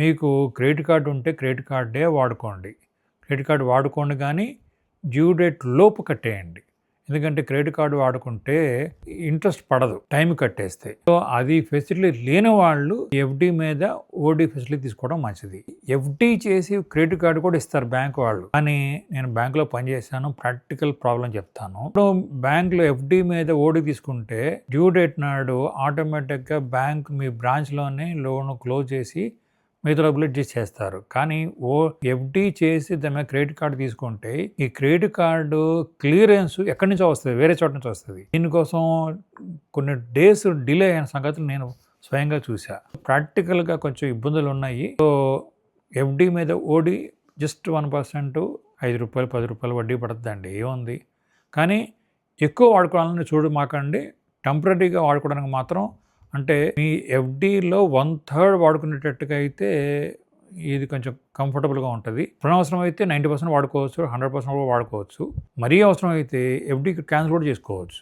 మీకు credit card ఉంటే credit కార్డే వాడుకోండి. క్రెడిట్ కార్డ్ వాడుకోండి కానీ డ్యూ డేట్ లోపు కట్టేయండి. ఎందుకంటే క్రెడిట్ కార్డు వాడుకుంటే ఇంట్రెస్ట్ పడదు టైం కట్టేస్తే. సో అది ఫెసిలిటీ లేని వాళ్ళు ఎఫ్డి మీద ఓడి ఫెసిలిటీ తీసుకోవడం మంచిది. ఎఫ్డి చేసి క్రెడిట్ కార్డు కూడా ఇస్తారు బ్యాంక్ వాళ్ళు. కానీ నేను బ్యాంకులో పనిచేశాను, ప్రాక్టికల్ ప్రాబ్లం చెప్తాను. ఇప్పుడు బ్యాంకులో ఎఫ్డి మీద ఓడి తీసుకుంటే డ్యూ డేట్ నాడు ఆటోమేటిక్గా బ్యాంక్ మీ బ్రాంచ్లోనే లోన్ క్లోజ్ చేసి మిగతా డబ్బులు చేస్తారు. కానీ ఎఫ్డి చేసి దాని మీద క్రెడిట్ కార్డు తీసుకుంటే ఈ క్రెడిట్ కార్డు క్లియరెన్స్ ఎక్కడి నుంచో వస్తుంది, వేరే చోట నుంచి వస్తుంది. దీనికోసం కొన్ని డేస్ డిలే అయిన సంగతులు నేను స్వయంగా చూసా. ప్రాక్టికల్గా కొంచెం ఇబ్బందులు ఉన్నాయి. సో ఎఫ్డి మీద ఓడి జస్ట్ 1% ₹5 ₹10 వడ్డీ పడుతుందండి, ఏముంది. కానీ ఎక్కువ వాడుకోవాలని చూడమాకండి. టెంపరీగా వాడుకోవడానికి మాత్రం, అంటే మీ ఎఫ్డీలో 1/3 వాడుకునేటట్టుగా అయితే ఇది కొంచెం కంఫర్టబుల్గా ఉంటుంది. అవసరం అయితే 90% వాడుకోవచ్చు, 100% కూడా వాడుకోవచ్చు. మరీ అవసరం అయితే ఎఫ్డీకి క్యాన్సిల్ కూడా చేసుకోవచ్చు.